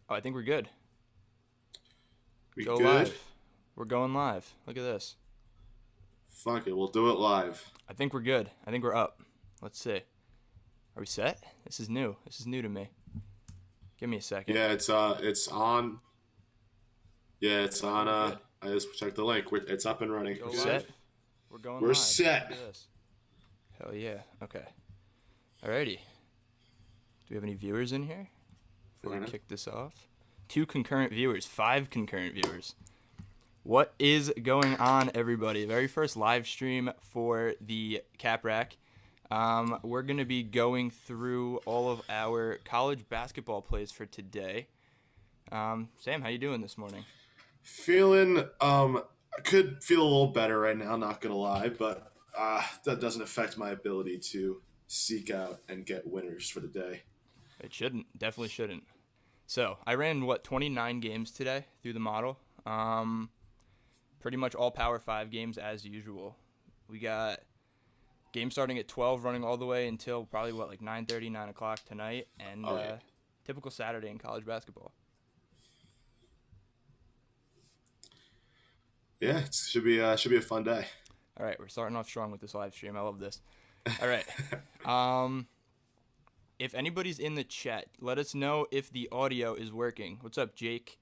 Oh, I think we're good. We Go good? live. We're going live. Look at this. Fuck it, we'll do it live. I think we're good. I think we're up. Let's see. Are we set? This is new. This is new to me. Give me a second. Yeah, it's on. Yeah, it's I think on. we're good. I just checked the link. It's up and running. Go We're live. set. We're going We're live. Look at set. this. Hell yeah. Okay. Alrighty. Do we have any viewers in here before we kick this off? 2 concurrent viewers. 5 concurrent viewers. What is going on, everybody? Very first live stream for the Cap Rack. We're going to be going through all of our college basketball plays for today. Sam, how you doing this morning? Feeling. I could feel a little better right now. Not gonna lie, but that doesn't affect my ability to seek out and get winners for the day. It shouldn't. Definitely shouldn't. So, I ran, 29 games today through the model. Pretty much all Power 5 games as usual. We got game starting at 12, running all the way until probably, 9:30, 9 o'clock tonight. And Yeah. typical Saturday in college basketball. Yeah, it should be a fun day. All right, we're starting off strong with this live stream. I love this. All right. Um, if anybody's in the chat, let us know if the audio is working. What's up, Jake?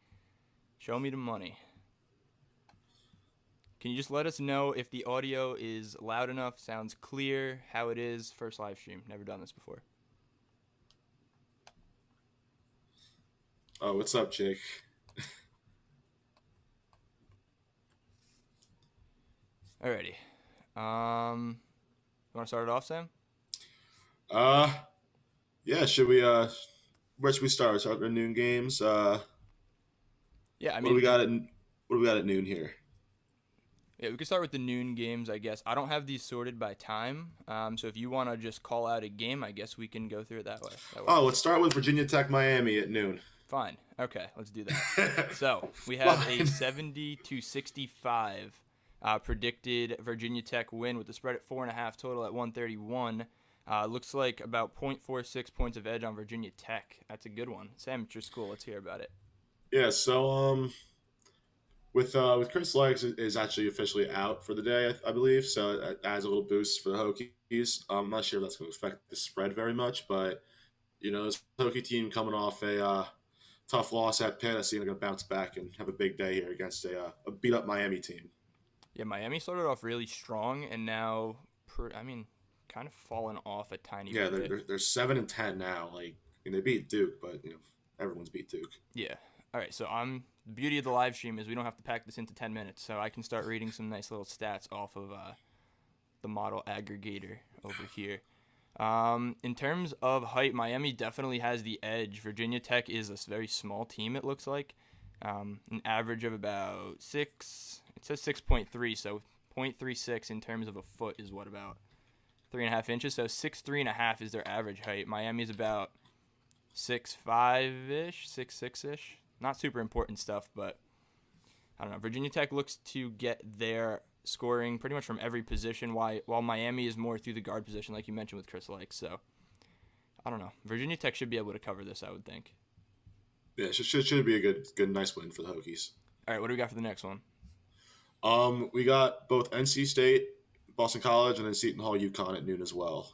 Show me the money. Can you just let us know if the audio is loud enough, sounds clear, how it is? First live stream. Never done this before. Oh, what's up, Jake? Alrighty. You want to start it off, Sam? Uh, yeah. Should we? Where should we start? Start with the noon games. Yeah, I What do we mean, got at What do we got at noon here? yeah, we could start with the noon games, I guess. I don't have these sorted by time, so if you want to just call out a game, I guess we can go through it that way. That Oh, works. let's start with Virginia Tech Miami at noon. Fine. Okay, let's do that. So we have a Fine. 70-65 predicted Virginia Tech win with the spread at 4.5, total at 131. Looks like about 0.46 points of edge on Virginia Tech. That's a good one. Sam, it's your school. Let's hear about it. Yeah. So with Chris Legs is actually officially out for the day, I believe. So it adds a little boost for the Hokies. I'm not sure if that's going to affect the spread very much, but this Hokie team coming off a tough loss at Pitt, I see they're going to bounce back and have a big day here against a beat up Miami team. Yeah, Miami started off really strong and now, kind of fallen off a tiny Yeah, bit. they're 7-10 now. They beat Duke, but everyone's beat Duke. Yeah. All right, so the beauty of the live stream is we don't have to pack this into 10 minutes, so I can start reading some nice little stats off of the model aggregator over here. In terms of height, Miami definitely has the edge. Virginia Tech is a very small team, it looks like. An average of about 6. It says 6.3, so 0.36 in terms of a foot is what, about 3.5 inches? So 6'3.5" is their average height. Miami's about 6'5"-ish, 6'6"-ish. Not super important stuff, but I don't know. Virginia Tech looks to get their scoring pretty much from every position, while Miami is more through the guard position, like you mentioned with Chris Lake. So, I don't know. Virginia Tech should be able to cover this, I would think. Yeah, should be a nice win for the Hokies. All right, what do we got for the next one? We got both NC State, Boston College, and then Seton Hall, UConn at noon as well.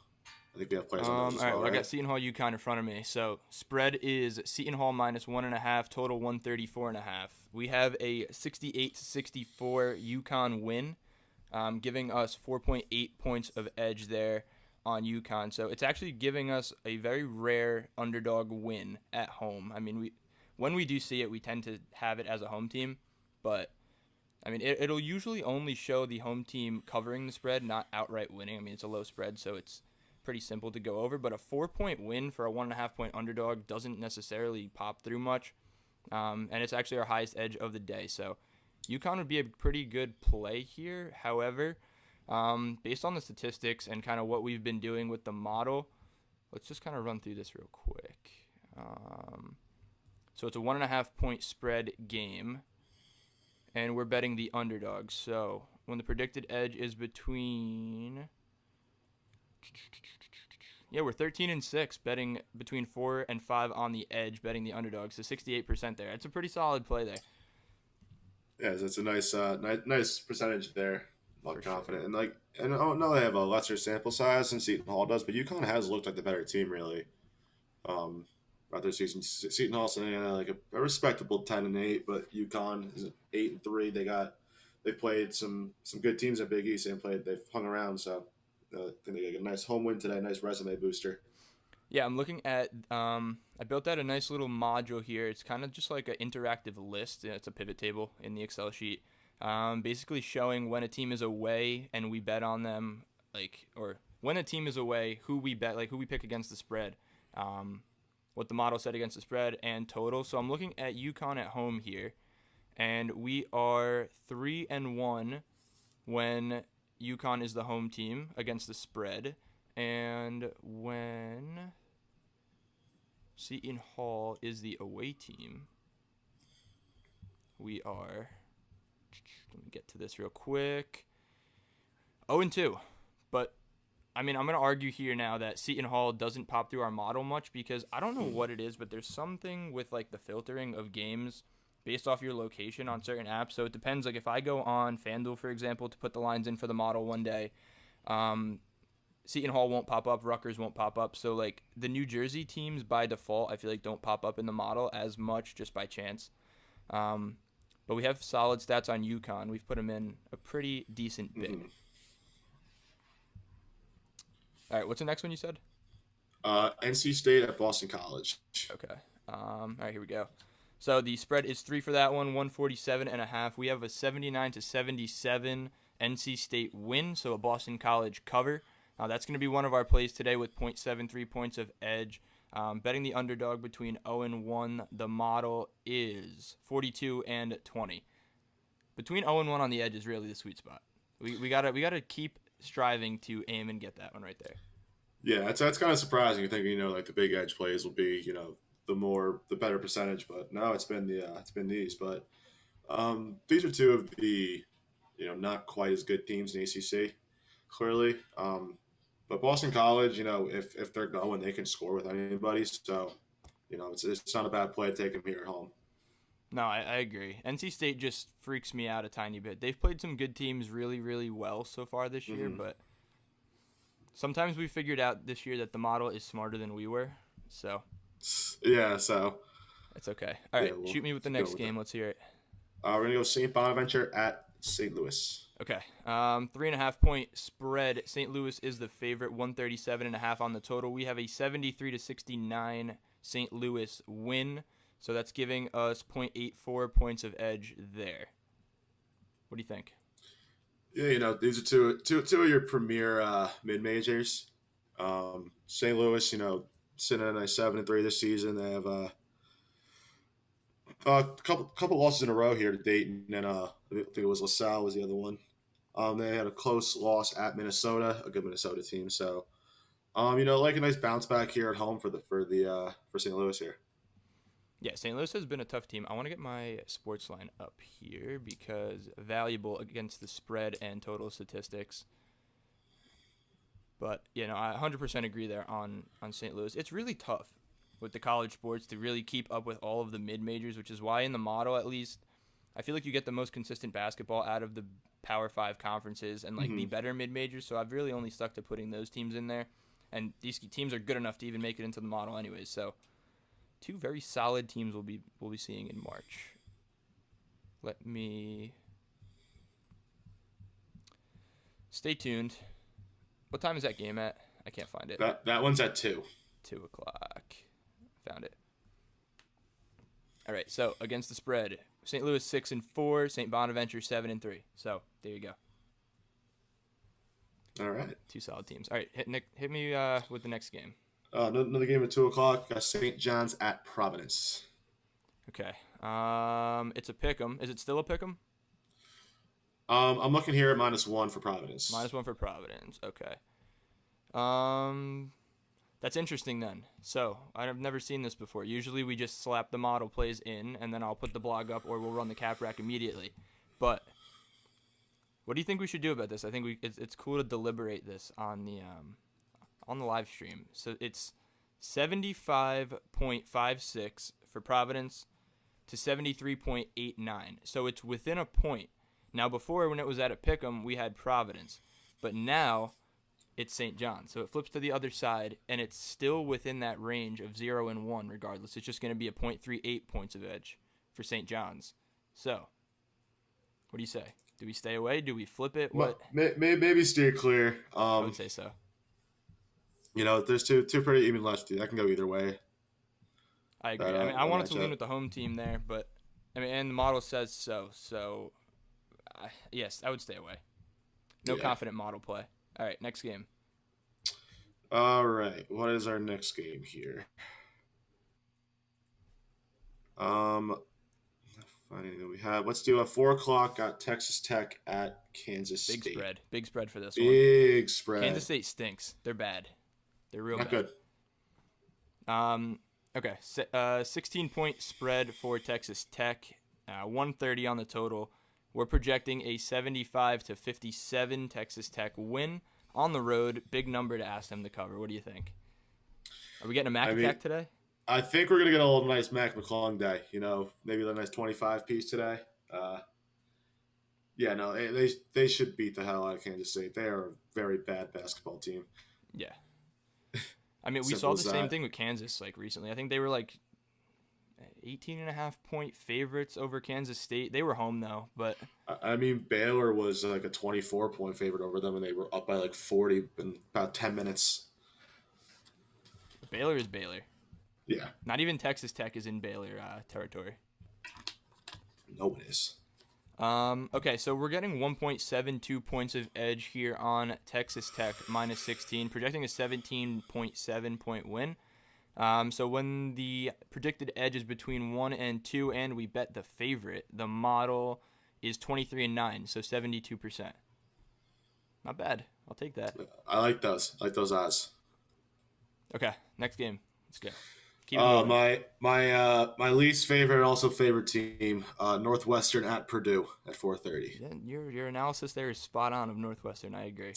I think we have players on those as All right, well, well, I right? got Seton Hall UConn in front of me. So spread is Seton Hall minus 1.5, total 134.5. We have a 68-64 UConn win, giving us 4.8 points of edge there on UConn. So it's actually giving us a very rare underdog win at home. I mean, when we do see it, we tend to have it as a home team, but I mean, it'll usually only show the home team covering the spread, not outright winning. I mean, it's a low spread, so it's pretty simple to go over. But a 4-point win for a 1.5 point underdog doesn't necessarily pop through much, and it's actually our highest edge of the day. So UConn would be a pretty good play here. However, based on the statistics and kind of what we've been doing with the model, let's just kind of run through this real quick. So it's a 1.5 point spread game, and we're betting the underdog. So when the predicted edge is between Yeah, we're 13-6, betting between 4 and 5 on the edge, betting the underdogs. So 68% there. It's a pretty solid play there. Yeah, it's a nice percentage there. I'm For sure. confident, and and I don't know they have a lesser sample size than Seton Hall does, but UConn has looked like the better team really. Um, Throughout their season, Seton Hall's sitting at like a respectable 10-8, but UConn is 8-3. They've played some good teams at Big East and they've hung around, so I think they get a nice home win today, nice resume booster. Yeah, I'm looking at. I built out a nice little module here. It's kind of just like an interactive list. It's a pivot table in the Excel sheet, basically showing when a team is away and we bet on them, or when a team is away, who we bet, like who we pick against the spread, what the model said against the spread and total. So I'm looking at UConn at home here, and we are 3-1 when UConn is the home team against the spread, and when Seton Hall is the away team, we are, let me get to this real quick, 0-2. But, I mean, I'm going to argue here now that Seton Hall doesn't pop through our model much because I don't know what it is, but there's something with, like, the filtering of games based off your location on certain apps. So it depends. Like, if I go on FanDuel, for example, to put the lines in for the model one day, Seton Hall won't pop up, Rutgers won't pop up. So, like, the New Jersey teams by default, I feel like don't pop up in the model as much just by chance. But we have solid stats on UConn. We've put them in a pretty decent bit. Mm-hmm. All right, what's the next one you said? NC State at Boston College. Okay. All right, here we go. So the spread is 3 for that one, 147.5. We have a 79-77 NC State win, so a Boston College cover. That's going to be one of our plays today with 0.73 points of edge. Betting the underdog between 0-1. The model is 42-20. Between 0-1 on the edge is really the sweet spot. We gotta keep striving to aim and get that one right there. Yeah, that's kind of surprising. You're thinking, like the big edge plays will be, the better percentage, but no, it's been these. But these are two of the, not quite as good teams in ACC, clearly. But Boston College, if they're going, they can score with anybody. So, it's not a bad play to take them here at home. No, I agree. NC State just freaks me out a tiny bit. They've played some good teams really, really well so far this year, but sometimes we figured out this year that the model is smarter than we were. So yeah, so it's okay. All right, shoot me with the next game. Let's hear it. We're gonna go St. Bonaventure at St. Louis. Okay. 3.5 point spread. St. Louis is the favorite, 137.5 on the total. We have a 73-69 St. Louis win. So that's giving us 0.84 points of edge there. What do you think? Yeah, these are two of your premier mid-majors. St. Louis, sitting at a 7-3 this season. They have a couple losses in a row here to Dayton, and I think it was LaSalle was the other one. They had a close loss at Minnesota, a good Minnesota team. So, like a nice bounce back here at home for St. Louis here. Yeah, St. Louis has been a tough team. I want to get my sports line up here because valuable against the spread and total statistics. But, I 100% agree there on St. Louis. It's really tough with the college sports to really keep up with all of the mid-majors, which is why in the model, at least, I feel like you get the most consistent basketball out of the Power 5 conferences and, the better mid-majors. So I've really only stuck to putting those teams in there. And these teams are good enough to even make it into the model anyways, so two very solid teams we'll be seeing in March. Let me stay tuned. What time is that game at? I can't find it. That one's at 2. 2 o'clock. Found it. All right. So against the spread, St. Louis 6-4, St. Bonaventure 7-3. So there you go. All right. Two solid teams. All right. Hit me with the next game. Another game at 2 o'clock. Got St. John's at Providence. Okay. It's a pick'em. Is it still a pick'em? I'm looking here at -1 for Providence. -1 for Providence. Okay. That's interesting then. So I've never seen this before. Usually we just slap the model plays in, and then I'll put the blog up, or we'll run the cap rack immediately. But what do you think we should do about this? I think it's cool to deliberate this on on the live stream. So it's 75.56 for Providence to 73.89. So it's within a point. Now, before, when it was at a pick'em, we had Providence. But now it's St. John. So it flips to the other side, and it's still within that range of 0 and 1 regardless. It's just going to be a .38 points of edge for St. John's. So, what do you say? Do we stay away? Do we flip it? What? Maybe steer clear. I would say so. There's two pretty even lefties. I can go either way. I agree. I wanted to lean with the home team there, but and the model says so. So, yes, I would stay away. No confident model play. All right, next game. All right, what is our next game here? Finding that we have. Let's do a 4:00. Got Texas Tech at Kansas State. Big spread for this one. Big spread. Kansas State stinks. They're bad. They're real Not bad. Good. Okay. 16-point spread for Texas Tech. 130 on the total. We're projecting a 75-57 Texas Tech win on the road. Big number to ask them to cover. What do you think? Are we getting a Mac attack today? I think we're gonna get a little nice Mac McClung day. Maybe a nice 25 piece today. They should beat the hell out of Kansas State. They are a very bad basketball team. Yeah. We saw the same thing with Kansas recently. I think they were 18.5-point favorites over Kansas State. They were home though, but Baylor was a 24-point favorite over them, and they were up by 40 in about 10 minutes. Baylor is Baylor. Yeah. Not even Texas Tech is in Baylor territory. No, it is. Okay, so we're getting 1.72 points of edge here on Texas Tech minus 16, projecting a 17.7 point win. So when the predicted edge is between 1 and 2, and we bet the favorite, the model is 23-9, so 72%. Not bad. I'll take that. I like those. I like those odds. Okay, next game. Let's go. My least favorite, also favorite team, Northwestern at Purdue at 4:30. Yeah, your analysis there is spot on of Northwestern. I agree.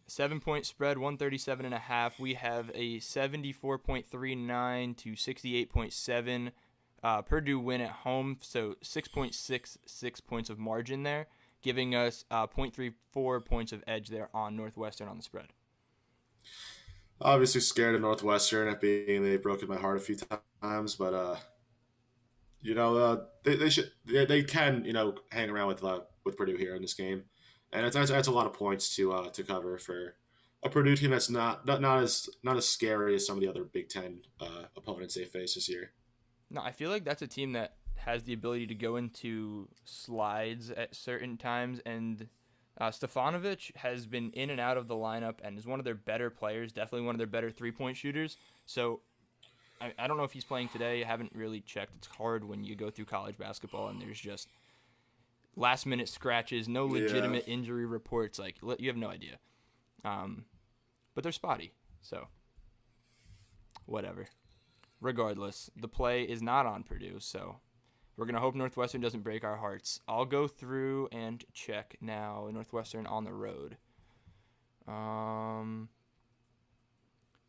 7-point spread, 137.5. We have a 74.39 to 68.7 Purdue win at home, so 6.66 points of margin there, giving us 0.34 points of edge there on Northwestern on the spread. Obviously scared of Northwestern at being they've broken my heart a few times, but they can hang around with Purdue here in this game, and that's a lot of points to cover for a Purdue team that's not as scary as some of the other Big Ten opponents they face this year. No, I feel like that's a team that has the ability to go into slides at certain times, and Stefanovic has been in and out of the lineup and is one of their better players, definitely one of their better three-point shooters. So I don't know if he's playing today. I haven't really checked. It's hard when you go through college basketball and there's just last-minute scratches, no legitimate injury reports. You have no idea. But they're spotty, so whatever. Regardless, the play is not on Purdue, so we're going to hope Northwestern doesn't break our hearts. I'll go through and check now. Northwestern on the road.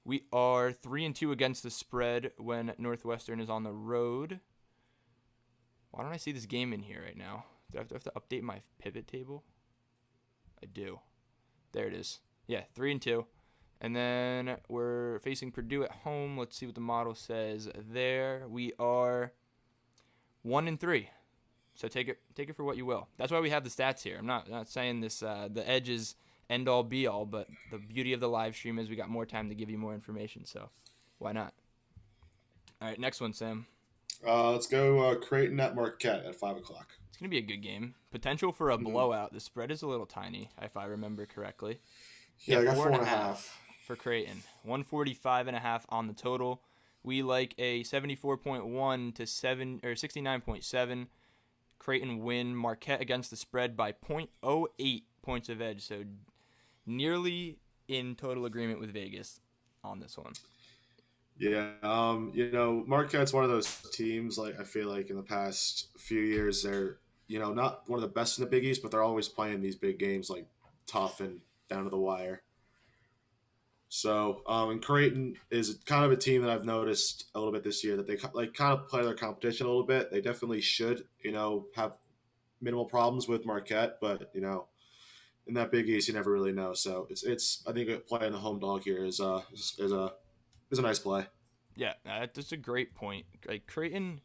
We are 3-2 against the spread when Northwestern is on the road. Why don't I see this game in here right now? Do I have to update my pivot table? I do. There it is. Yeah, 3-2. And then we're facing Purdue at home. Let's see what the model says there. We are 1-3. So take it for what you will. That's why we have the stats here. I'm not saying this the edge is end all be all, but the beauty of the live stream is we got more time to give you more information. So why not? All right, next one, Sam. Let's go Creighton at Marquette at 5:00. It's gonna be a good game. Potential for a blowout. The spread is a little tiny, if I remember correctly. Yeah, I got 4.5 for Creighton. 145.5 on the total. We like a 74.1 to 69.7 Creighton win. Marquette against the spread by 0.08 points of edge. So nearly in total agreement with Vegas on this one. Yeah, Marquette's one of those teams. I feel like in the past few years, they're not one of the best in the Big East, but they're always playing these big games tough and down to the wire. So, and Creighton is kind of a team that I've noticed a little bit this year that they like kind of play their competition a little bit. They definitely should, have minimal problems with Marquette, but in that Big East, you never really know. So it's I think playing the home dog here is a nice play. Yeah, that's a great point. Like Creighton,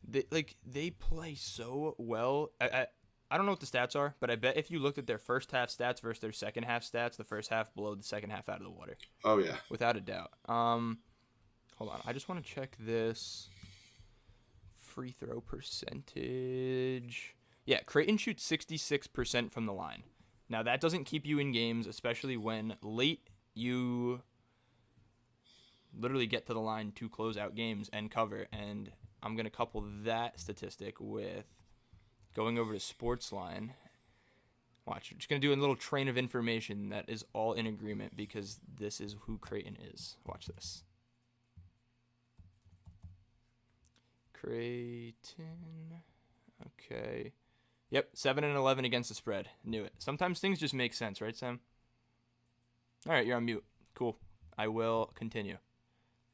they play so well. I don't know what the stats are, but I bet if you looked at their first half stats versus their second half stats, the first half blow the second half out of the water, Oh yeah, without a doubt. Hold on, I just want to check this free throw percentage. Yeah, Creighton shoots 66% from the line. Now that doesn't keep you in games, especially when late you literally get to the line to close out games and cover. And I'm going to couple that statistic with going over to Sportsline. Watch, I'm just going to do a little train of information that is all in agreement because this is who Creighton is. Watch this. Creighton. Okay. Yep, 7-11 against the spread. Knew it. Sometimes things just make sense, right, Sam? All right, you're on mute. Cool. I will continue.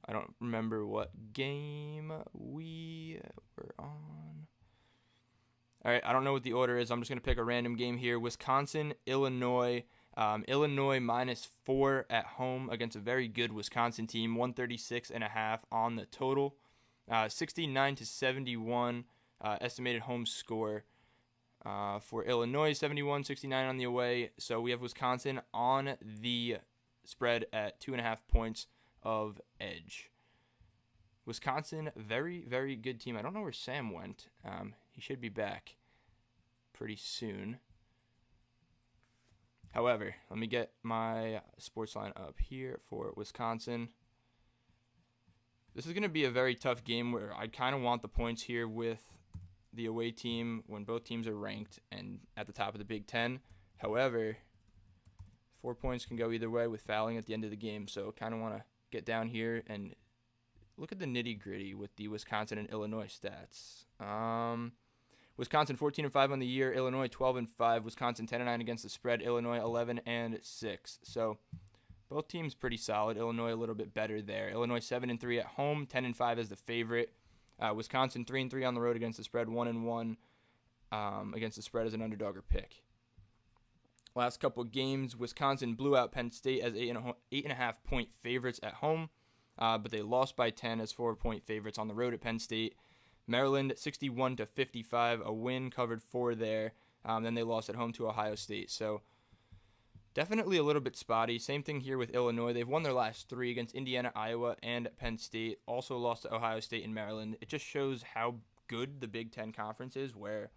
I don't remember what game we were on. All right, I don't know what the order is. I'm just going to pick a random game here. Wisconsin, Illinois. Illinois -4 at home against a very good Wisconsin team. 136.5 on the total. 69-71 estimated home score for Illinois. 71-69 on the away. So we have Wisconsin on the spread at 2.5 points of edge. Wisconsin, very, very good team. I don't know where Sam went. He should be back pretty soon. However, let me get my sports line up here for Wisconsin. This is going to be a very tough game where I kind of want the points here with the away team when both teams are ranked and at the top of the Big Ten. However, 4 points can go either way with fouling at the end of the game. So kind of want to get down here and look at the nitty-gritty with the Wisconsin and Illinois stats. Wisconsin 14-5 on the year, Illinois 12-5, Wisconsin 10-9 against the spread, Illinois 11-6. So both teams pretty solid. Illinois a little bit better there. Illinois 7-3 at home, 10-5 as the favorite. Wisconsin 3-3 on the road against the spread, 1-1 against the spread as an underdog or pick. Last couple games, Wisconsin blew out Penn State as 8.5 point favorites at home, but they lost by 10 as 4-point favorites on the road at Penn State. Maryland 61-55, a win, covered 4 there. Then they lost at home to Ohio State. So definitely a little bit spotty. Same thing here with Illinois. They've won their last 3 against Indiana, Iowa, and Penn State. Also lost to Ohio State and Maryland. It just shows how good the Big Ten Conference is, where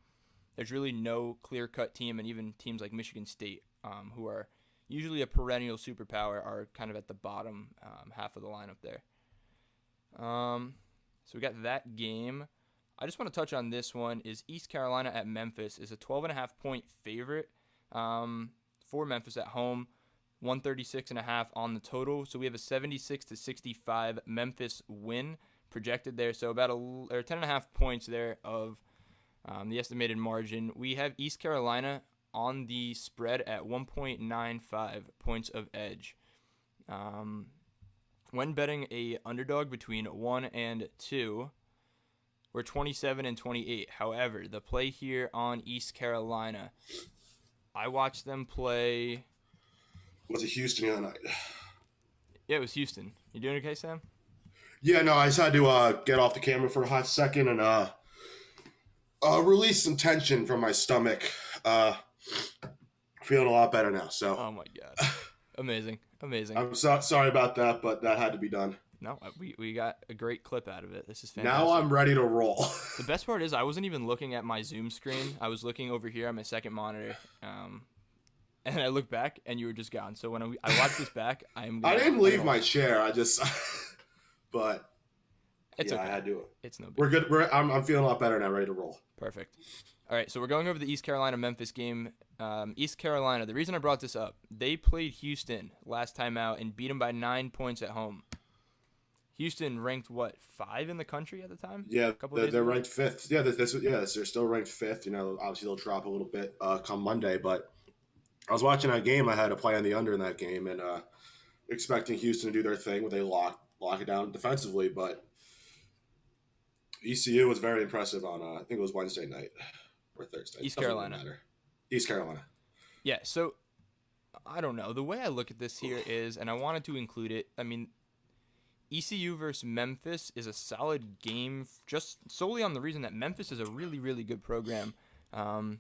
there's really no clear-cut team, and even teams like Michigan State, who are usually a perennial superpower, are kind of at the bottom half of the lineup there. So we got that game. I just want to touch on this one. Is East Carolina at Memphis is a 12.5 point favorite for Memphis at home. 136.5 on the total. So we have a 76-65 Memphis win projected there. So about 10.5 points there of the estimated margin. We have East Carolina on the spread at 1.95 points of edge. When betting a underdog between 1 and 2, we're 27-28. However, the play here on East Carolina, I watched them play. Was it Houston the other night? Yeah, it was Houston. You doing okay, Sam? Yeah, no, I just had to get off the camera for a hot second and release some tension from my stomach. Feeling a lot better now. So. Oh my God, amazing. I'm sorry about that, but that had to be done. No, we got a great clip out of it. This is fantastic. Now I'm ready to roll. The best part is I wasn't even looking at my Zoom screen. I was looking over here on my second monitor, and I looked back, and you were just gone. So when I watch this back, I didn't leave my chair. I just, but it's okay. I had to. It's no big. We're good. I'm feeling a lot better now. Ready to roll. Perfect. All right, so we're going over the East Carolina-Memphis game. East Carolina, the reason I brought this up, they played Houston last time out and beat them by 9 points at home. Houston ranked, 5 in the country at the time? Yeah, they're ranked 5th. Yeah, they're still ranked 5th. Obviously they'll drop a little bit come Monday, but I was watching that game. I had to play on the under in that game, and expecting Houston to do their thing where they lock it down defensively, but ECU was very impressive on I think it was Wednesday night or Thursday. East Doesn't really Carolina. matter. East Carolina. Yeah, so I don't know. The way I look at this here is, and I wanted to include it, I mean, ECU versus Memphis is a solid game just solely on the reason that Memphis is a really, really good program. Kind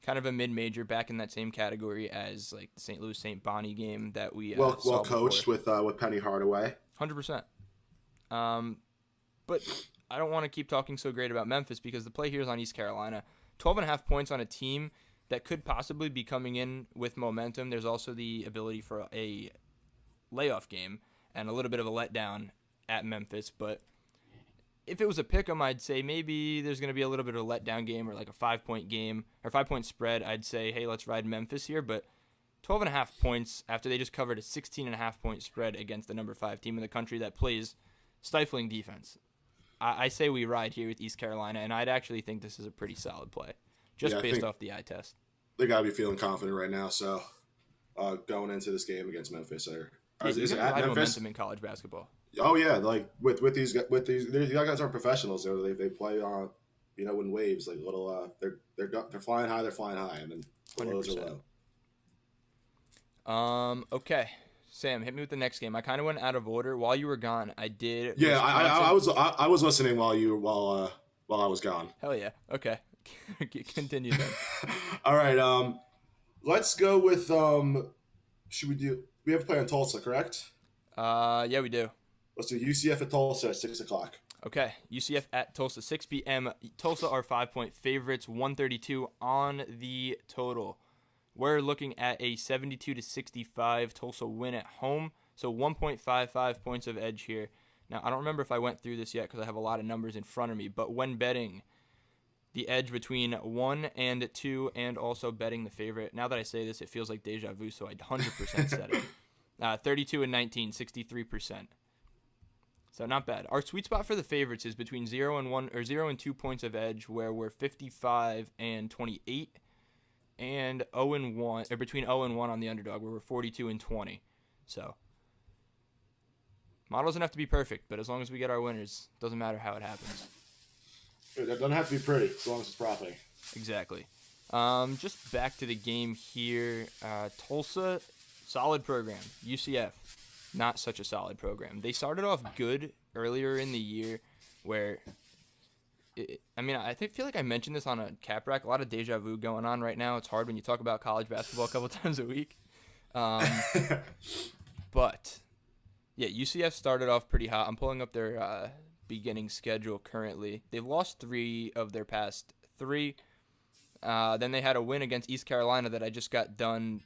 of a mid-major, back in that same category as like the St. Louis St. Bonnie game that we well saw coached before. with Penny Hardaway. 100%. But I don't want to keep talking so great about Memphis because the play here is on East Carolina. 12.5 points on a team that could possibly be coming in with momentum. There's also the ability for a layoff game and a little bit of a letdown at Memphis. But if it was a pick 'em, I'd say maybe there's going to be a little bit of a letdown game or like a 5-point game or 5-point spread. I'd say, hey, let's ride Memphis here. But 12.5 points after they just covered a 16.5 point spread against the number 5 team in the country that plays stifling defense. I say we ride here with East Carolina, and I'd actually think this is a pretty solid play, just based off the eye test. They got to be feeling confident right now, so going into this game against Memphis. Is it at Memphis? Momentum in college basketball. Oh, yeah, like with these guys aren't professionals. They play on, in waves, like little, they're flying high, and then the lows are low. Okay. Sam, hit me with the next game. I kind of went out of order while you were gone. I did. Yeah, I was listening while I was gone. Hell yeah. Okay, continue then. All right. Let's go with Should we do? We have to play on Tulsa, correct? Yeah, we do. Let's do UCF at Tulsa at 6:00. Okay, UCF at Tulsa, 6 p.m. Tulsa are 5-point favorites, 132 on the total. We're looking at a 72-65 Tulsa win at home, so 1.55 points of edge here. Now, I don't remember if I went through this yet because I have a lot of numbers in front of me, but when betting the edge between 1 and 2 and also betting the favorite, now that I say this, it feels like deja vu, so I 100% said it. 32 and 19, 63%. So not bad. Our sweet spot for the favorites is between 0 and 1 or 0 and 2 points of edge, where we're 55 and 28. And 0 and 1, or between 0 and 1 on the underdog, where we're 42 and 20. So, model doesn't have to be perfect, but as long as we get our winners, doesn't matter how it happens. It doesn't have to be pretty, as long as it's profiting. Exactly. Just back to the game here. Tulsa, solid program. UCF, not such a solid program. They started off good earlier in the year, where I feel like I mentioned this on a cap rack. A lot of deja vu going on right now. It's hard when you talk about college basketball a couple times a week. But, yeah, UCF started off pretty hot. I'm pulling up their beginning schedule currently. They've lost 3 of their past 3. Then they had a win against East Carolina that I just got done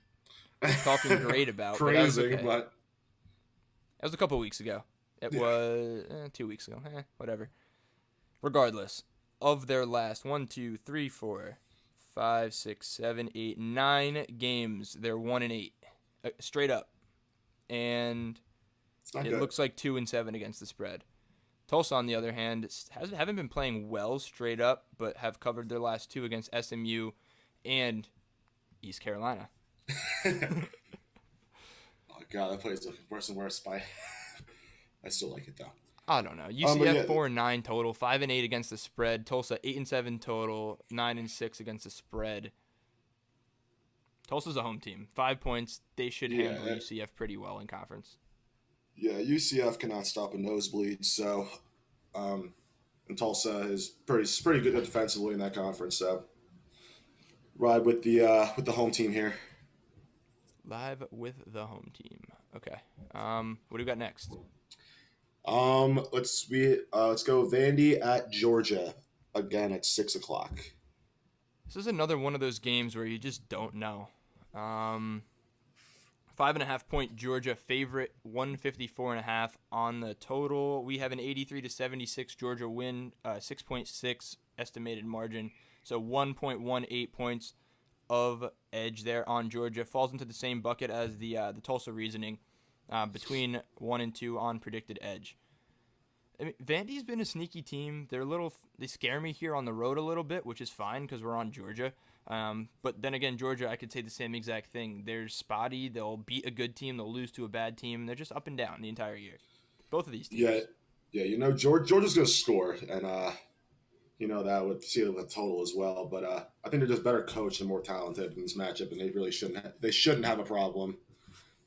talking great about. Praising, but that was a couple weeks ago. It was 2 weeks ago. Whatever. Regardless, of their last 1, 2, 3, 4, 5, 6, 7, 8, 9 games, they're 1 and 8, straight up, and it looks like 2 and 7 against the spread. Tulsa, on the other hand, haven't been playing well straight up, but have covered their last 2 against SMU and East Carolina. Oh God, that plays looking worse and worse. I still like it though. I don't know. UCF 4 and 9 total, 5 and 8 against the spread. Tulsa 8 and 7 total, 9 and 6 against the spread. Tulsa's a home team. 5 points. They should handle UCF pretty well in conference. Yeah, UCF cannot stop a nosebleed. So, and Tulsa is pretty good defensively in that conference. So, ride with the home team here. Live with the home team. Okay. What do we got next? Let's go Vandy at Georgia again at 6:00. This is another one of those games where you just don't know. 5.5 point Georgia favorite, 154.5 on the total. We have an 83-76 Georgia win, 6.6 estimated margin, so 1.18 points of edge there on Georgia. Falls into the same bucket as the Tulsa reasoning. Between 1 and 2 on predicted edge. I mean, Vandy's been a sneaky team. They scare me here on the road a little bit, which is fine because we're on Georgia. But then again, Georgia, I could say the same exact thing. They're spotty. They'll beat a good team. They'll lose to a bad team. They're just up and down the entire year. Both of these Yeah, teams. yeah. Georgia's going to score, and that would see it with a total as well. But I think they're just better coached and more talented in this matchup, and they really shouldn't. They shouldn't have a problem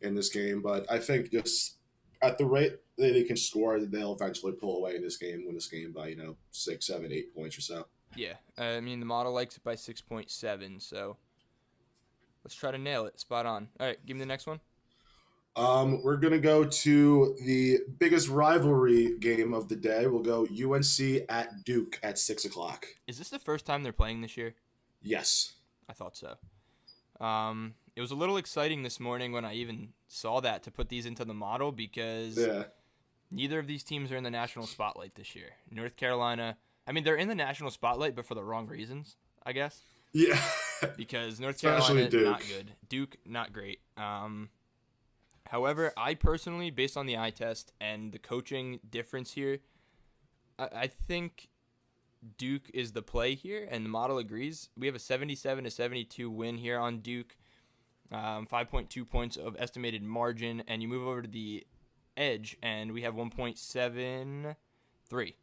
in this game. But I think just at the rate they can score, they'll eventually pull away in this game, win this game by 6, 7, 8 points or so. Yeah, I mean the model likes it by 6.7, so let's try to nail it. Spot on. All right, give me the next one. We're gonna go to the biggest rivalry game of the day. We'll go UNC at Duke at 6 o'clock. Is this the first time they're playing this year? Yes. I thought so. It was a little exciting this morning when I even saw that to put these into the model because neither of these teams are in the national spotlight this year. North Carolina, I mean, they're in the national spotlight, but for the wrong reasons, I guess. Yeah. Because North Carolina, Duke. not good. Duke, not great. However, I personally, based on the eye test and the coaching difference here, I think Duke is the play here, and the model agrees. We have a 77-72 win here on Duke, 5.2 points of estimated margin, and you move over to the edge, and we have 1.73.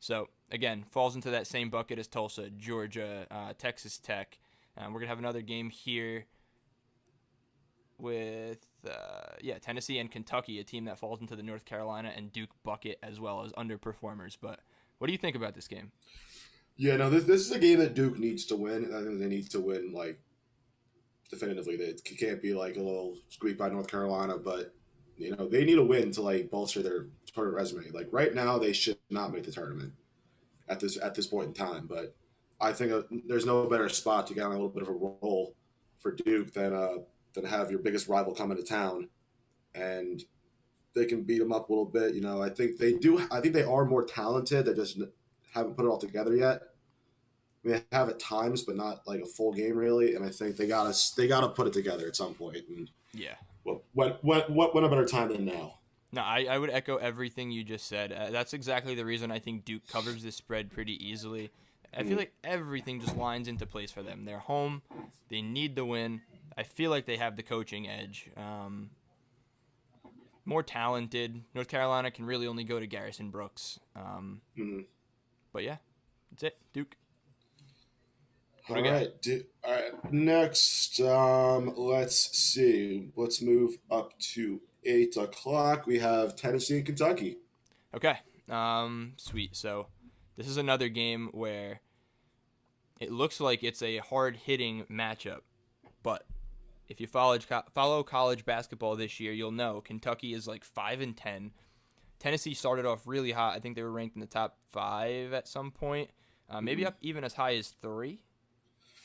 So, again, falls into that same bucket as Tulsa, Georgia, Texas Tech. We're going to have another game here with Tennessee and Kentucky, a team that falls into the North Carolina and Duke bucket as well as underperformers. But what do you think about this game? Yeah, no, this is a game that Duke needs to win. I think they need to win, definitively. It can't be, a little squeak by North Carolina, but, they need a win to, bolster their tournament resume. Right now, they should not make the tournament at this point in time. But I think there's no better spot to get on a little bit of a roll for Duke than have your biggest rival come into town, and they can beat them up a little bit. I think they do. I think they are more talented. They just haven't put it all together yet. I mean, they have at times, but not a full game really. And I think they gotta put it together at some point. And yeah, what a better time than now? No, I would echo everything you just said. That's exactly the reason I think Duke covers this spread pretty easily. I feel like everything just lines into place for them. They're home. They need the win. I feel like they have the coaching edge. More talented. North Carolina can really only go to Garrison Brooks. But yeah, that's it. Duke. All right. Next, let's see. Let's move up to 8 o'clock. We have Tennessee and Kentucky. Okay. Sweet. So this is another game where it looks like it's a hard-hitting matchup, but if you follow college basketball this year, you'll know Kentucky is 5-10. Tennessee started off really hot. I think they were ranked in the top 5 at some point, maybe up even as high as 3.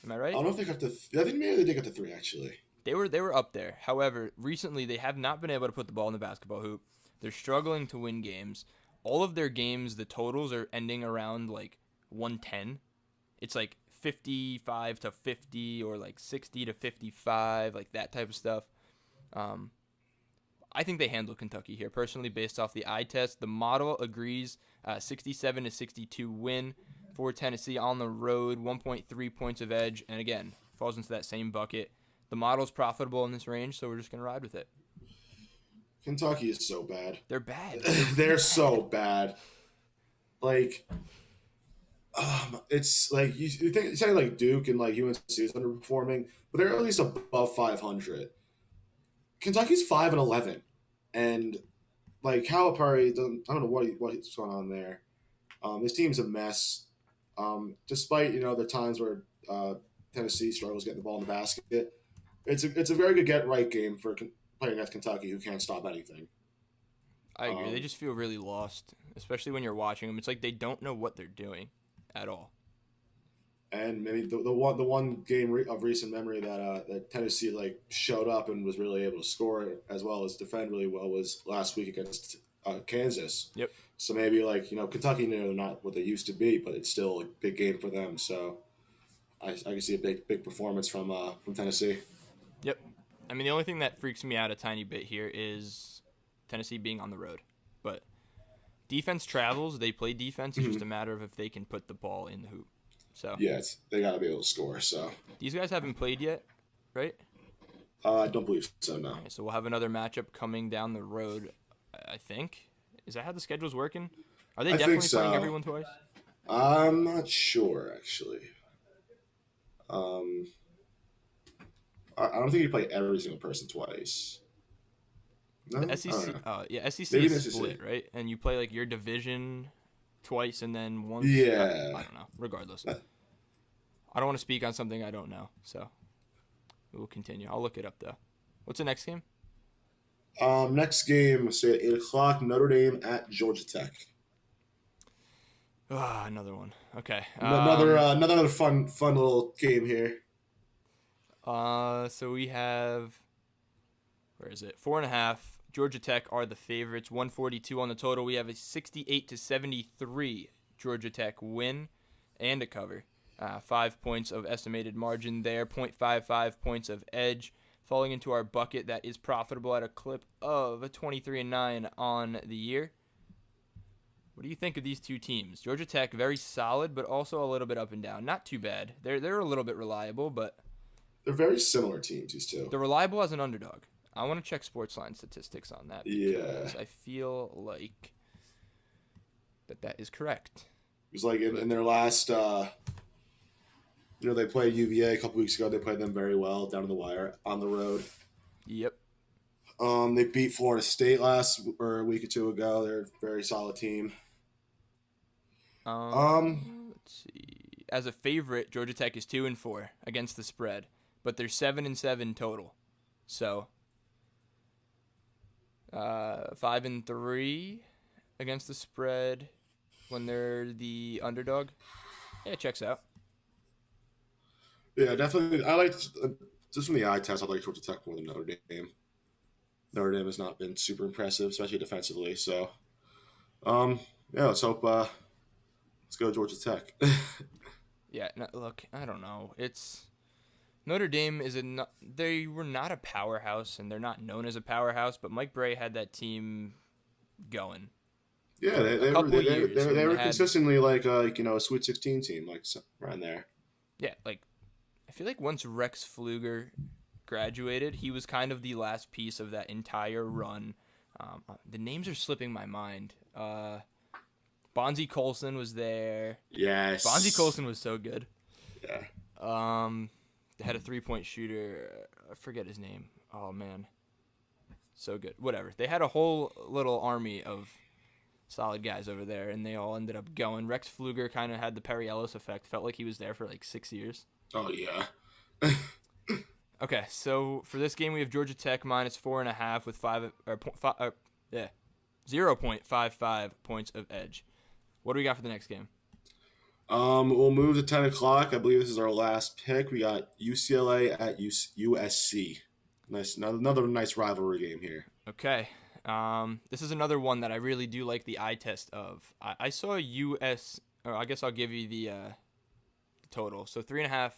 Am I right? I don't know if they got to. I think maybe they did get to 3 actually. They were up there. However, recently they have not been able to put the ball in the basketball hoop. They're struggling to win games. All of their games, the totals are ending around 110. It's 55-50 or 60-55, that type of stuff. I think they handle Kentucky here, personally, based off the eye test. The model agrees, 67-62 win for Tennessee on the road, 1.3 points of edge, and again, falls into that same bucket. The model's profitable in this range, so we're just going to ride with it. Kentucky is so bad. They're bad. They're so bad. It's you think you say Duke and UNC is underperforming, but they're at least above 500. Kentucky's 5-11, and Calipari doesn't. I don't know what's going on there. This team's a mess. Despite the times where Tennessee struggles getting the ball in the basket, it's a very good get right game for playing against Kentucky, who can't stop anything. I agree. They just feel really lost, especially when you're watching them. It's they don't know what they're doing at all. And maybe the one game of recent memory that Tennessee showed up and was really able to score as well as defend really well was last week against Kansas. Yep. So maybe Kentucky, they're not what they used to be, but it's still a big game for them. So I can see a big performance from Tennessee. Yep. I mean, the only thing that freaks me out a tiny bit here is Tennessee being on the road. But defense travels. They play defense. It's just a matter of if they can put the ball in the hoop. So Yeah, they got to be able to score. So these guys haven't played yet, right? I don't believe so. No, All right, so we'll have another matchup coming down the road. I think. Is that how the schedule's working? Are they I think definitely playing so. everyone twice? I'm not sure actually. Um, I don't think you play every single person twice. No, The I don't SEC, know. yeah, SEC Maybe is the SEC. split, right? And you play like your division twice and then once. Yeah. I don't know. Regardless, Uh, I don't want to speak on something I don't know, so we'll continue. I'll look it up though. What's the next game? Next game, say at 8 o'clock. Notre Dame at Georgia Tech. Ah, another one. Okay. Another fun little game here. So we have, where is it? 4.5. Georgia Tech are the favorites. 142 on the total. We have a 68-73 Georgia Tech win and a cover. 5 points of estimated margin there. 0.55 points of edge. Falling into our bucket that is profitable at a clip of 23-9 on the year. What do you think of these two teams? Georgia Tech, very solid, but also a little bit up and down. Not too bad. They're a little bit reliable, but They're very similar teams, these two. they're reliable as an underdog. I want to check Sportsline statistics on that because Yeah. I feel like that is correct. It was like in their last, they played UVA a couple weeks ago. They played them very well down to the wire on the road. Yep. They beat Florida State a week or two ago. They're a very solid team. Let's see. As a favorite, Georgia Tech is 2-4 against the spread, but they're 7-7 total. So, 5-3 against the spread when they're the underdog. Yeah, it checks out. Yeah, definitely. I like just from the eye test. I like Georgia Tech more than Notre Dame. Notre Dame has not been super impressive, especially defensively. So, yeah, let's hope. Let's go Georgia Tech. Yeah, no, look, I don't know. It's Notre Dame they were not a powerhouse, and they're not known as a powerhouse. But Mike Bray had that team going. Yeah, they were had, consistently like a Sweet 16 team, like around there. Yeah, like I feel like once Rex Pfluger graduated, he was kind of the last piece of that entire run. The names are slipping my mind. Bonzie Colson was there. Yes. Bonzie Colson was so good. Yeah. They had a 3-point shooter. I forget his name. Oh, man. So good. Whatever. They had a whole little army of solid guys over there, and they all ended up going. Rex Pfluger kind of had the Perry Ellis effect. Felt like he was there for like 6 years. Oh, yeah. Okay, so for this game, we have Georgia Tech minus 4.5 with 0.55 points of edge. What do we got for the next game? We'll move to 10 o'clock. I believe this is our last pick. We got UCLA at USC. Another nice rivalry game here. Okay. This is another one that I really do like the eye test of. I saw or I guess I'll give you the total. So 3.5,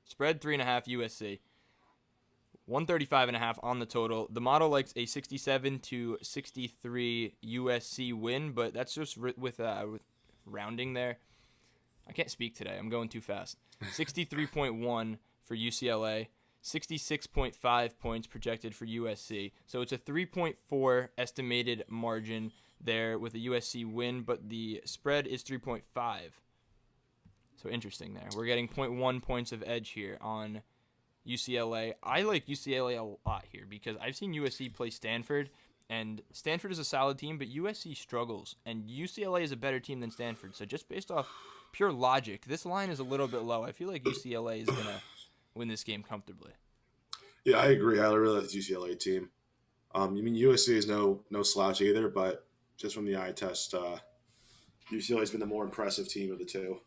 spread 3.5 USC. 135.5 on the total. The model likes a 67-63 USC win, but that's just with rounding there. I can't speak today. I'm going too fast. 63.1 for UCLA. 66.5 points projected for USC. So it's a 3.4 estimated margin there with a USC win, but the spread is 3.5. So interesting there. We're getting 0.1 points of edge here on UCLA. I like UCLA a lot here because I've seen USC play Stanford, and Stanford is a solid team, but USC struggles, and UCLA is a better team than Stanford. So just based off pure logic, this line is a little bit low. I feel like UCLA is going to win this game comfortably. Yeah, I agree. I really like the UCLA team. USC is no slouch either, but just from the eye test, UCLA has been the more impressive team of the two.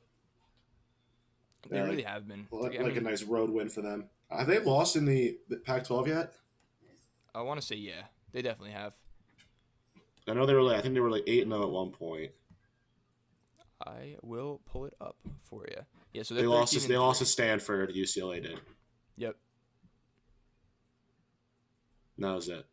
They really have been. A nice road win for them. Have they lost in the Pac-12 yet? I want to say yeah. They definitely have. I know I think they were like 8-0 at one point. I will pull it up for you. Yeah, so they lost to Stanford. UCLA did. Yep. That was it.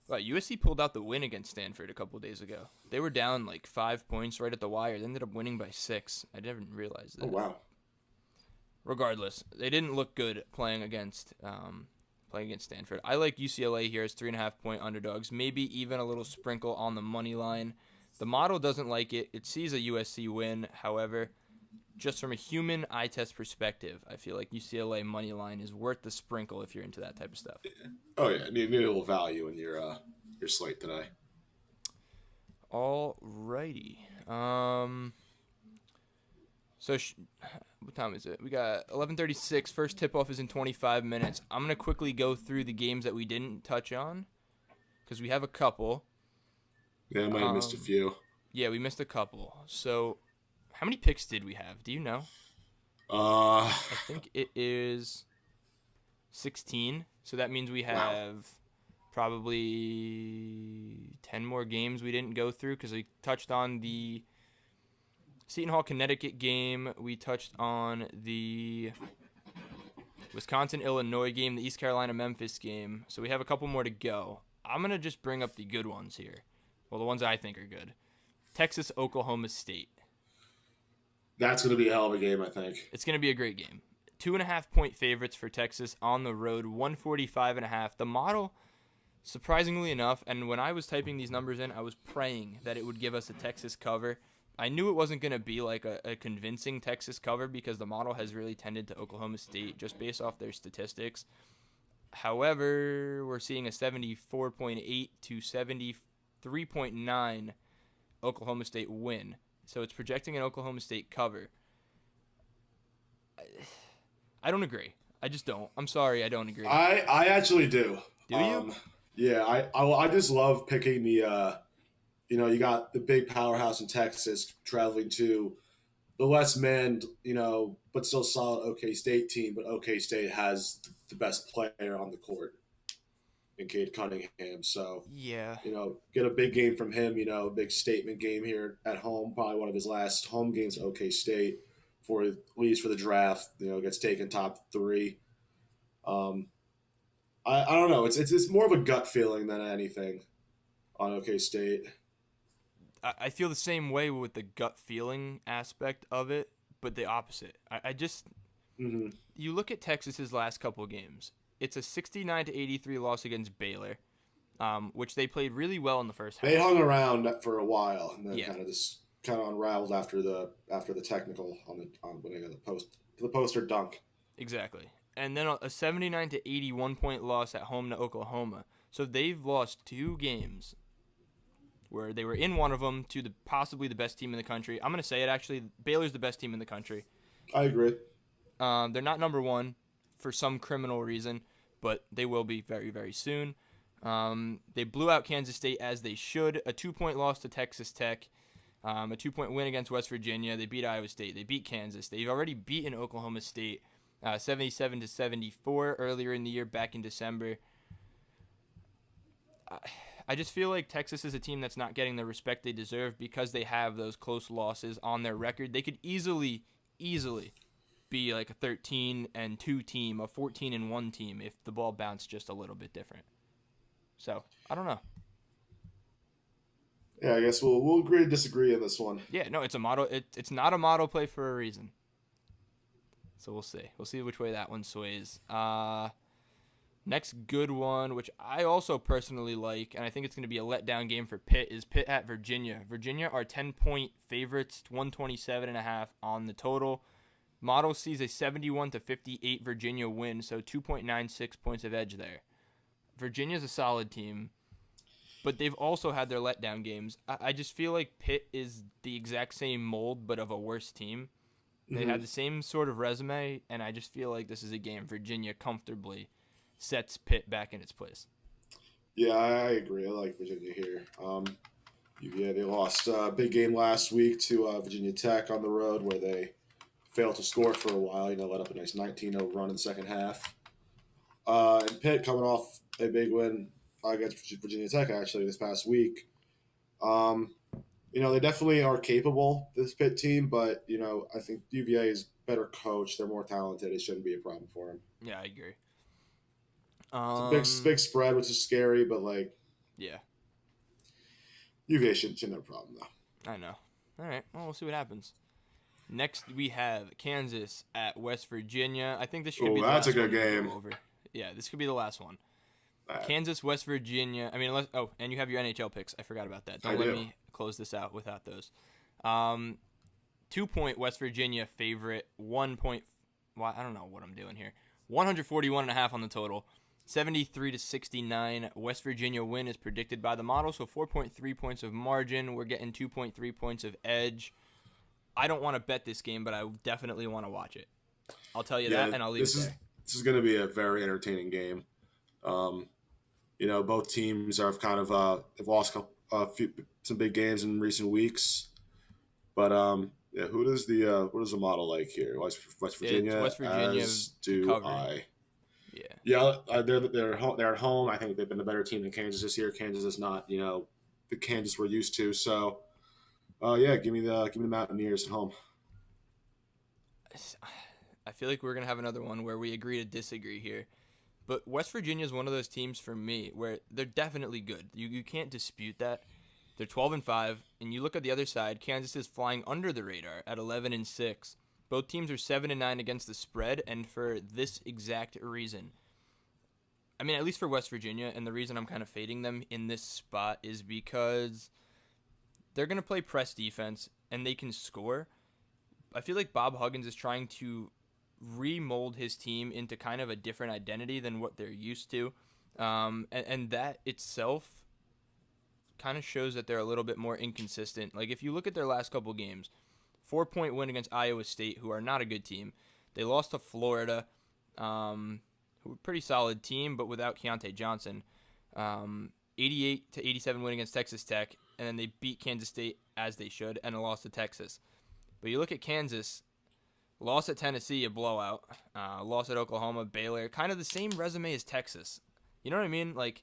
Well, USC pulled out the win against Stanford a couple days ago. They were down like 5 points right at the wire. They ended up winning by 6. I didn't realize Oh that. wow. Regardless, they didn't look good playing against Stanford. I like UCLA here as 3.5-point underdogs, maybe even a little sprinkle on the money line. The model doesn't like it. It sees a USC win. However, just from a human eye test perspective, I feel like UCLA money line is worth the sprinkle if you're into that type of stuff. Oh yeah, need a little value in your slate today. Alrighty. What time is it? We got 11:36. First tip-off is in 25 minutes. I'm going to quickly go through the games that we didn't touch on because we have a couple. Yeah, I might have missed a few. Yeah, we missed a couple. So how many picks did we have? Do you know? I I think it is 16. So that means we have probably 10 more games we didn't go through because we touched on the Seton Hall, Connecticut game. We touched on the Wisconsin-Illinois game, the East Carolina-Memphis game. So we have a couple more to go. I'm going to just bring up the good ones here. Well, the ones I think are good. Texas-Oklahoma State. That's going to be a hell of a game, I think. It's going to be a great game. 2.5-point favorites for Texas on the road, 145.5. The model, surprisingly enough, and when I was typing these numbers in, I was praying that it would give us a Texas cover. I knew it wasn't going to be like a convincing Texas cover because the model has really tended to Oklahoma State just based off their statistics. However, we're seeing a 74.8 to 73.9 Oklahoma State win. So it's projecting an Oklahoma State cover. I don't agree. I just don't. I'm sorry, I don't agree. I actually do. Do you? Yeah, I just love picking the you got the big powerhouse in Texas traveling to the less manned, but still solid OK State team, but OK State has the best player on the court in Cade Cunningham. So, Yeah. Get a big game from him, a big statement game here at home, probably one of his last home games at OK State for at least for the draft, gets taken top 3. I don't know. It's more of a gut feeling than anything on OK State. I feel the same way with the gut feeling aspect of it, but the opposite. I just You look at Texas's last couple of games. It's a 69-83 loss against Baylor, which they played really well in the first half. They hung around for a while and then Yeah. kind of unraveled after the technical on when they got the poster dunk. Exactly. And then a 79-81 point loss at home to Oklahoma. So they've lost 2 games where they were in one of them to possibly the best team in the country. I'm going to say it, actually. Baylor's the best team in the country. I agree. They're not number 1 for some criminal reason, but they will be very, very soon. They blew out Kansas State as they should. A 2-point loss to Texas Tech. A 2-point win against West Virginia. They beat Iowa State. They beat Kansas. They've already beaten Oklahoma State 77-74 earlier in the year back in December. I just feel like Texas is a team that's not getting the respect they deserve because they have those close losses on their record. They could easily be like a 13-2 team, a 14-1 team if the ball bounced just a little bit different. So, I don't know. Yeah, I guess we'll agree to disagree on this one. Yeah, no, it's a model. It's not a model play for a reason. So we'll see. We'll see which way that one sways. Next good one, which I also personally like, and I think it's going to be a letdown game for Pitt, is Pitt at Virginia. Virginia are 10-point favorites, 127.5 on the total. Model sees a 71-58 Virginia win, so 2.96 points of edge there. Virginia's a solid team, but they've also had their letdown games. I just feel like Pitt is the exact same mold, but of a worse team. They have the same sort of resume, and I just feel like this is a game Virginia comfortably sets Pitt back in its place. Yeah, I agree. I like Virginia here. They lost a big game last week to Virginia Tech on the road where they failed to score for a while. Let up a nice 19-0 run in the second half. And Pitt coming off a big win against Virginia Tech actually this past week. They definitely are capable, this Pitt team, but I think UVA is better coached. They're more talented. It shouldn't be a problem for them. Yeah, I agree. It's a big spread, which is scary, but Yeah, UVA shouldn't have a problem though. I know. All right, well, we'll see what happens. Next, we have Kansas at West Virginia. I think this should be Oh, the that's a last good one we game. go over. Yeah, this could be the last one. All right. Kansas, West Virginia. I mean, and you have your NHL picks. I forgot about that. Don't let me close this out without those. 2-point West Virginia favorite. 1 point. Well, I don't know what I'm doing here. 141.5 on the total. 73-69. West Virginia win is predicted by the model, so 4.3 points of margin. We're getting 2.3 points of edge. I don't want to bet this game, but I definitely want to watch it. I'll tell you that, and I'll leave it there. This is going to be a very entertaining game. Both teams have kind of have lost some big games in recent weeks, but who does what is the model like here? West Virginia. It's West Virginia. As do I. Yeah. They're at home. I think they've been a better team than Kansas this year. Kansas is not, the Kansas we're used to. So, give me the Mountaineers at home. I feel like we're gonna have another one where we agree to disagree here. But West Virginia is one of those teams for me where they're definitely good. You can't dispute that. They're 12-5, and you look at the other side. Kansas is flying under the radar at 11-6. Both teams are 7-9 against the spread, and for this exact reason. I mean, at least for West Virginia, and the reason I'm kind of fading them in this spot is because they're gonna play press defense and they can score. I feel like Bob Huggins is trying to remold his team into kind of a different identity than what they're used to. And that itself kind of shows that they're a little bit more inconsistent. Like, if you look at their last couple games, 4-point win against Iowa State, who are not a good team. They lost to Florida, who are a pretty solid team, but without Keontae Johnson. 88-87 win against Texas Tech, and then they beat Kansas State as they should, and a loss to Texas. But you look at Kansas, loss at Tennessee, a blowout. Loss at Oklahoma, Baylor. Kind of the same resume as Texas. You know what I mean? Like,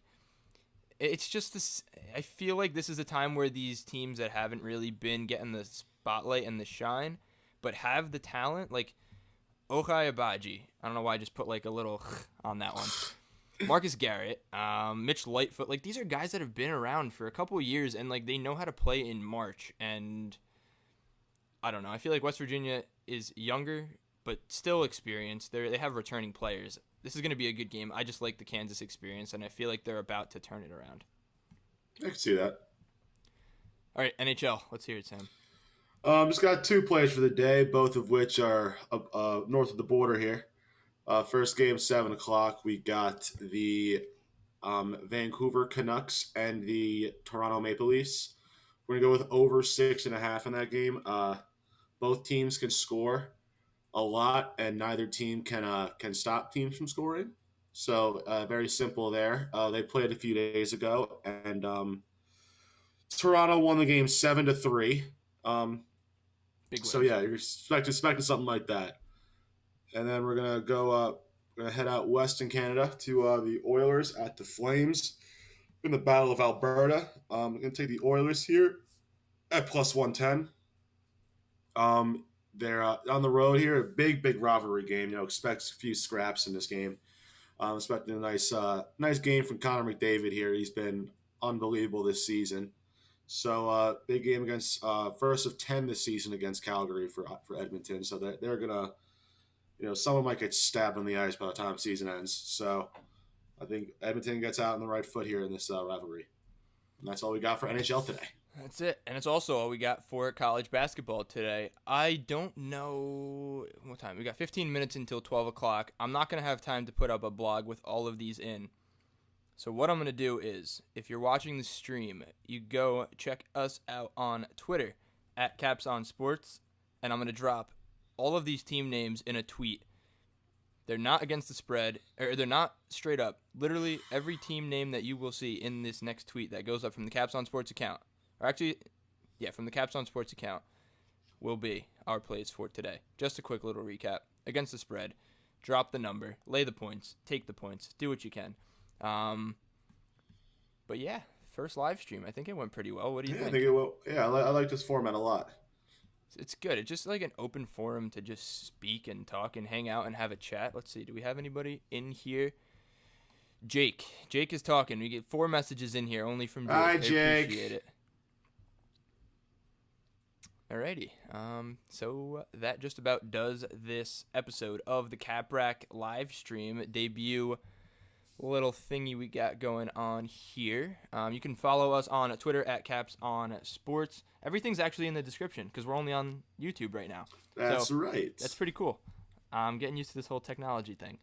it's just this. I feel like this is a time where these teams that haven't really been getting the spotlight and the shine, but have the talent, like Ochai Agbaji. I don't know why I just put like a little on that one. Marcus Garrett, Mitch Lightfoot. Like, these are guys that have been around for a couple of years, and like they know how to play in March. And I don't know. I feel like West Virginia is younger, but still experienced. They have returning players. This is going to be a good game. I just like the Kansas experience, and I feel like they're about to turn it around. I can see that. All right, NHL. Let's hear it, Sam. Just got two plays for the day, both of which are north of the border here. First game, 7 o'clock. We got the Vancouver Canucks and the Toronto Maple Leafs. We're going to go with over 6.5 in that game. Both teams can score a lot, and neither team can stop teams from scoring. So very simple there. They played a few days ago, and Toronto won the game 7-3. So yeah, you're expecting something like that. And then we're gonna go. We're gonna head out west in Canada to the Oilers at the Flames in the Battle of Alberta. I'm gonna take the Oilers here at plus 110. They're on the road here, a big rivalry game. Expect a few scraps in this game. Expecting a nice game from Connor McDavid here. He's been unbelievable this season. So big game against first of 10 this season against Calgary for Edmonton. So they're gonna, someone might get stabbed on the ice by the time the season ends. So I think Edmonton gets out on the right foot here in this rivalry. And that's all we got for NHL today. That's it. And it's also all we got for college basketball today. I don't know what time. We got 15 minutes until 12 o'clock. I'm not going to have time to put up a blog with all of these in. So what I'm going to do is, if you're watching the stream, you go check us out on Twitter at CapsOnSports, and I'm going to drop all of these team names in a tweet. They're not against the spread, or they're not straight up. Literally every team name that you will see in this next tweet that goes up from the Caps on Sports account, or actually, yeah, from the Caps on Sports account, will be our plays for today. Just a quick little recap. Against the spread, drop the number, lay the points, take the points, do what you can. But yeah, first live stream. I think it went pretty well. What do you think? I think it will. Yeah, I like this format a lot. It's good. It's just like an open forum to just speak and talk and hang out and have a chat. Let's see. Do we have anybody in here? Jake. Jake is talking. We get 4 messages in here, only from Jake. Hi, I Jake. appreciate it. Alrighty. So that just about does this episode of the Cap Rack live stream debut little thingy we got going on here. You can follow us on Twitter at Caps on Sports. Everything's actually in the description because we're only on YouTube right now. That's right. That's pretty cool. I'm getting used to this whole technology thing.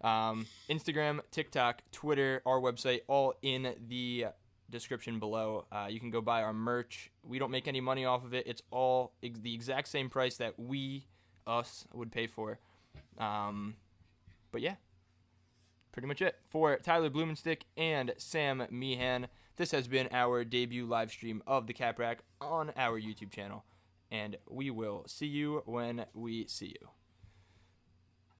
Instagram, TikTok, Twitter, our website, all in the description below. You can go buy our merch. We don't make any money off of it. It's all the exact same price that us would pay for. But yeah, pretty much it. For Tyler Blumenstick and Sam Meehan, this has been our debut live stream of the Cap Rack on our YouTube channel. And we will see you when we see you.